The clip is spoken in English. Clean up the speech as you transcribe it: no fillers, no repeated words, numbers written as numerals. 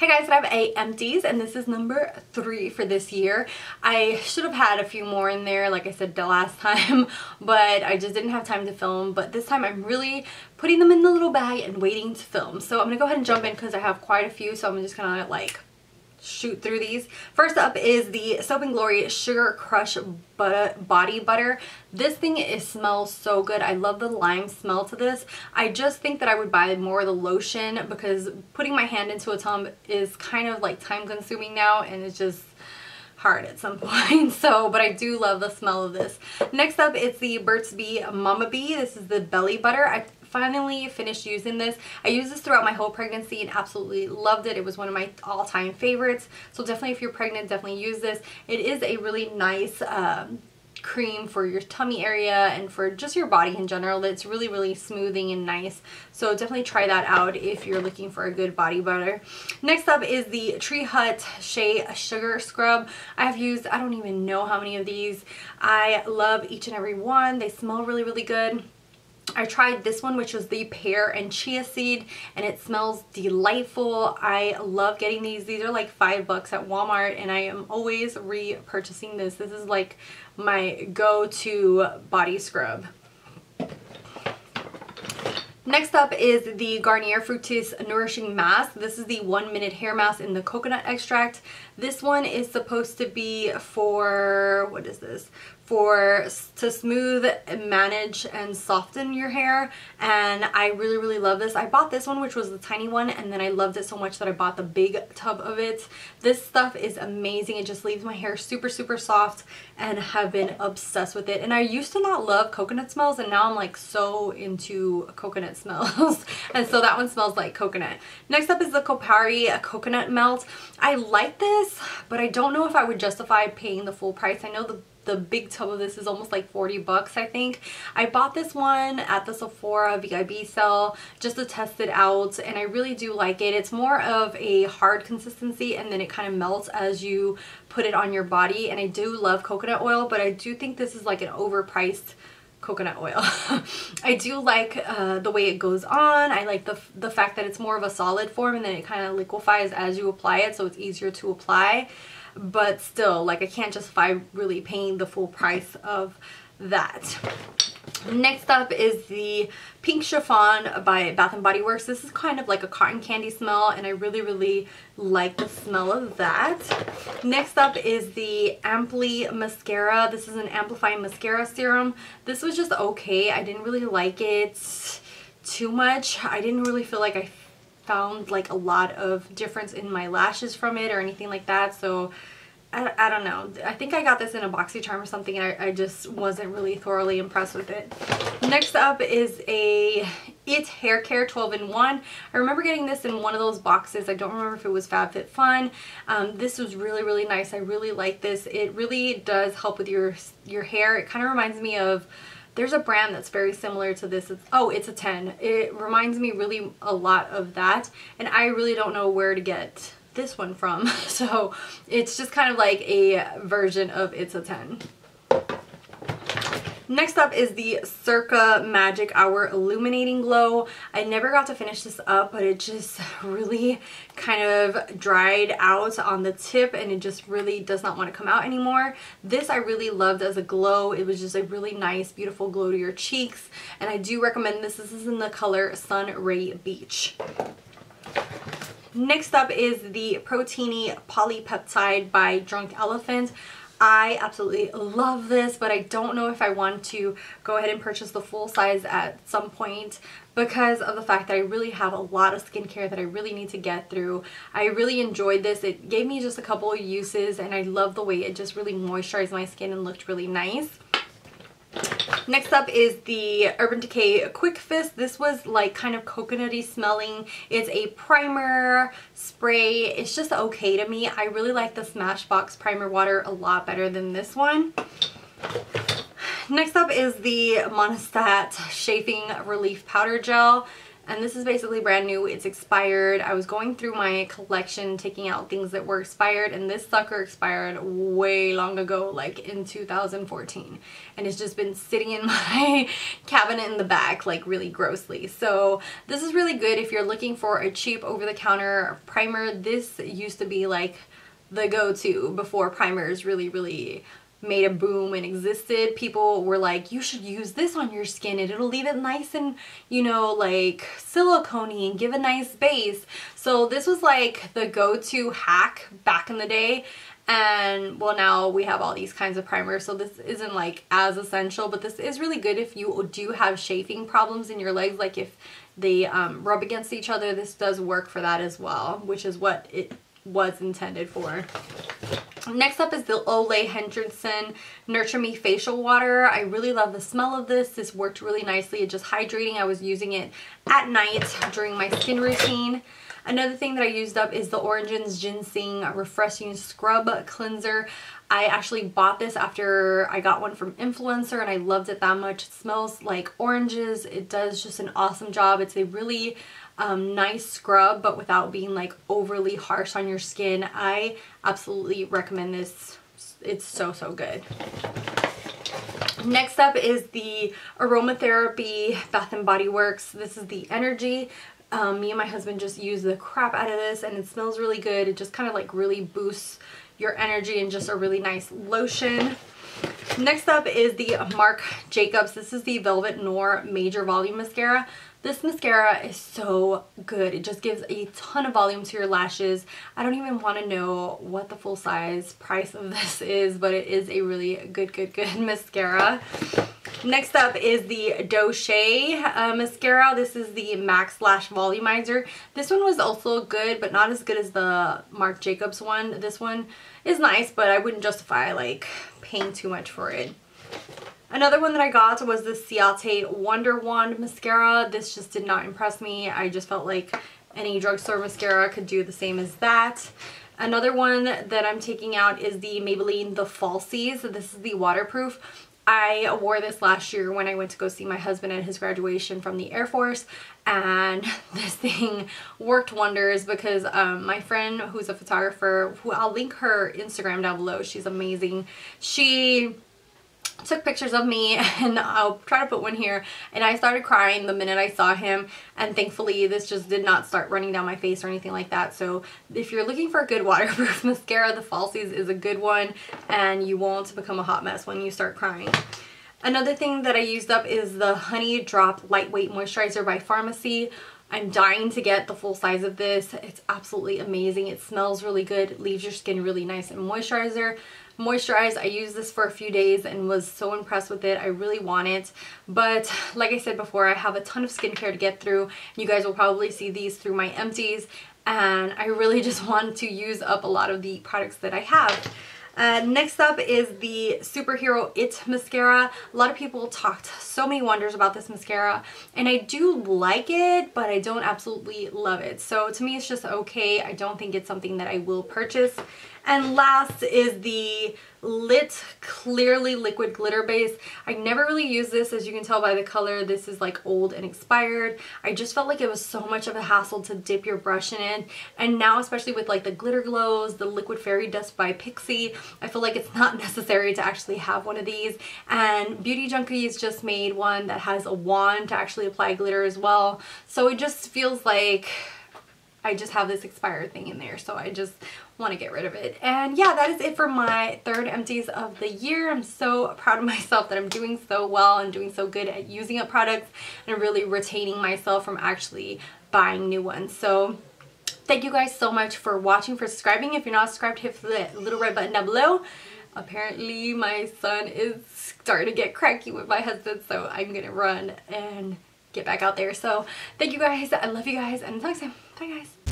Hey guys, I have a Empties and this is number 3 for this year. I should have had a few more in there, like I said the last time, but I just didn't have time to film. But this time I'm really putting them in the little bag and waiting to film. So I'm gonna go ahead and jump in because I have quite a few, so I'm just gonna like shoot through these. First up is the Soap & Glory Sugar Crush Body Butter. This thing smells so good. I love the lime smell to this. I just think that I would buy more of the lotion because putting my hand into a tub is kind of like time consuming now and it's just hard at some point. So, but I do love the smell of this. Next up, it's the Burt's Bee Mama Bee. This is the Belly Butter. I finally finished using this. I used this throughout my whole pregnancy and absolutely loved it. It was one of my all-time favorites. So definitely if you're pregnant, definitely use this. It is a really nice cream for your tummy area and for just your body in general. It's really smoothing and nice. So definitely try that out if you're looking for a good body butter. Next up is the Hut Shea Sugar Scrub. I have used, I don't even know how many of these. I love each and every one. They smell really good. I tried this one, which was the pear and chia seed, and it smells delightful. I love getting these. These are like $5 at Walmart, and I am always repurchasing this. This is like my go-to body scrub. Next up is the Garnier Fructis Nourishing Mask. This is the 1-minute hair mask in the coconut extract. This one is supposed to be for, what is this? To smooth, manage, and soften your hair, and I really love this. I bought this one, which was the tiny one, and then I loved it so much that I bought the big tub of it. This stuff is amazing. It just leaves my hair super soft, and have been obsessed with it. And I used to not love coconut smells, and now I'm like so into coconut smells. And so that one smells like coconut. Next up is the Kopari Coconut Melt. I like this, but I don't know if I would justify paying the full price. I know the big tub of this is almost like $40, I think. I bought this one at the Sephora VIB sale just to test it out, and I really do like it. It's more of a hard consistency, and then it kind of melts as you put it on your body. And I do love coconut oil, but I do think this is like an overpriced coconut oil. I do like the way it goes on. I like the fact that it's more of a solid form, and then it kind of liquefies as you apply it, so it's easier to apply. But still, like, I can't justify really paying the full price of that. Next up is the Pink Chiffon by Bath & Body Works. This is kind of like a cotton candy smell, and I really like the smell of that. Next up is the Empties Mascara. This is an amplifying mascara serum. This was just okay. I didn't really like it too much. I didn't really feel like I found like a lot of difference in my lashes from it or anything like that, so I don't know. I think I got this in a Boxycharm or something, and I just wasn't really thoroughly impressed with it. Next up is a haircare 12-in-1. I remember getting this in one of those boxes. I don't remember if it was FabFitFun. This was really nice. I really like this. It really does help with your hair. It kind of reminds me of, there's a brand that's very similar to this. It's a 10. It reminds me really a lot of that, and I really don't know where to get this one from. So it's just kind of like a version of It's a 10. Next up is the Circa Magic Hour Illuminating Glow. I never got to finish this up, but it just really kind of dried out on the tip, and it just really does not want to come out anymore. This I really loved as a glow. It was just a really nice, beautiful glow to your cheeks, and I do recommend this. This is in the color Sun Ray Beach. Next up is the Proteiny Polypeptide by Drunk Elephant. I absolutely love this, but I don't know if I want to go ahead and purchase the full size at some point because of the fact that I really have a lot of skincare that I really need to get through. I really enjoyed this. It gave me just a couple of uses, and I love the way it just really moisturized my skin and looked really nice. Next up is the Urban Decay Quick Fist. This was like kind of coconutty smelling. It's a primer spray. It's just okay to me. I really like the Smashbox primer water a lot better than this one. Next up is the Monistat Chafing Relief Powder Gel. and this is basically brand new. It's expired. I was going through my collection taking out things that were expired, and this sucker expired way long ago, like in 2014, and it's just been sitting in my cabinet in the back like really grossly. So this is really good if you're looking for a cheap over-the-counter primer. This used to be like the go-to before primers really made a boom and existed. People were like, you should use this on your skin and it'll leave it nice and, you know, like silicone-y and give a nice base. So this was like the go-to hack back in the day. And well, now we have all these kinds of primers, so this isn't like as essential, but this is really good if you do have chafing problems in your legs, like if they rub against each other. This does work for that as well, which is what it was intended for. Next up is the Olay Henderson Nurture Me Facial Water. I really love the smell of this. This worked really nicely. It's just hydrating. I was using it at night during my skin routine. Another thing that I used up is the Origins Ginseng Refreshing Scrub Cleanser. I actually bought this after I got one from Influencer and I loved it that much. It smells like oranges. It does just an awesome job. It's a really nice scrub, but without being like overly harsh on your skin. I absolutely recommend this. It's so good. Next up is the Aromatherapy Bath and Body Works. This is the Energy. Me and my husband just use the crap out of this, and it smells really good. It just kind of like really boosts your energy, and just a really nice lotion. Next up is the Marc Jacobs. This is the Velvet Noir Major Volume Mascara. This mascara is so good. It just gives a ton of volume to your lashes. I don't even want to know what the full size price of this is, but it is a really good mascara. Next up is the DoShe mascara. This is the Max Lash Volumizer. This one was also good, but not as good as the Marc Jacobs one. This one is nice, but I wouldn't justify like paying too much for it. Another one that I got was the Ciate Wonder Wand mascara. This just did not impress me. I just felt like any drugstore mascara could do the same as that. Another one that I'm taking out is the Maybelline The Falsies. This is the waterproof. I wore this last year when I went to go see my husband at his graduation from the Air Force, and this thing worked wonders because my friend who's a photographer, who I'll link her Instagram down below, she's amazing. She took pictures of me, and I'll try to put one here, and I started crying the minute I saw him, and thankfully this just did not start running down my face or anything like that. So if you're looking for a good waterproof mascara, the Falsies is a good one, and you won't become a hot mess when you start crying. Another thing that I used up is the Honey Drop Lightweight Moisturizer by Pharmacy. I'm dying to get the full size of this. It's absolutely amazing. It smells really good. It leaves your skin really nice and moisturized. I used this for a few days and was so impressed with it. I really want it, but like I said before, I have a ton of skincare to get through. You guys will probably see these through my empties, and I really just want to use up a lot of the products that I have. Next up is the Superhero It mascara. A lot of people talked so many wonders about this mascara, and I do like it, but I don't absolutely love it. So to me, it's just okay. I don't think it's something that I will purchase. And last is the Lit Clearly Liquid Glitter Base. I never really use this, as you can tell by the color. This is like old and expired. I just felt like it was so much of a hassle to dip your brush in it. And now, especially with like the Glitter Glows, the Liquid Fairy Dust by Pixie, I feel like it's not necessary to actually have one of these. And Beauty Junkies just made one that has a wand to actually apply glitter as well. So it just feels like I just have this expired thing in there, so I just want to get rid of it. And yeah, that is it for my third empties of the year. I'm so proud of myself that I'm doing so well and doing so good at using up products and really retaining myself from actually buying new ones. So thank you guys so much for watching, for subscribing. If you're not subscribed, hit the little red button down below. Apparently my son is starting to get cranky with my husband, so I'm gonna run and get back out there. So thank you guys. I love you guys, and until next time, bye guys.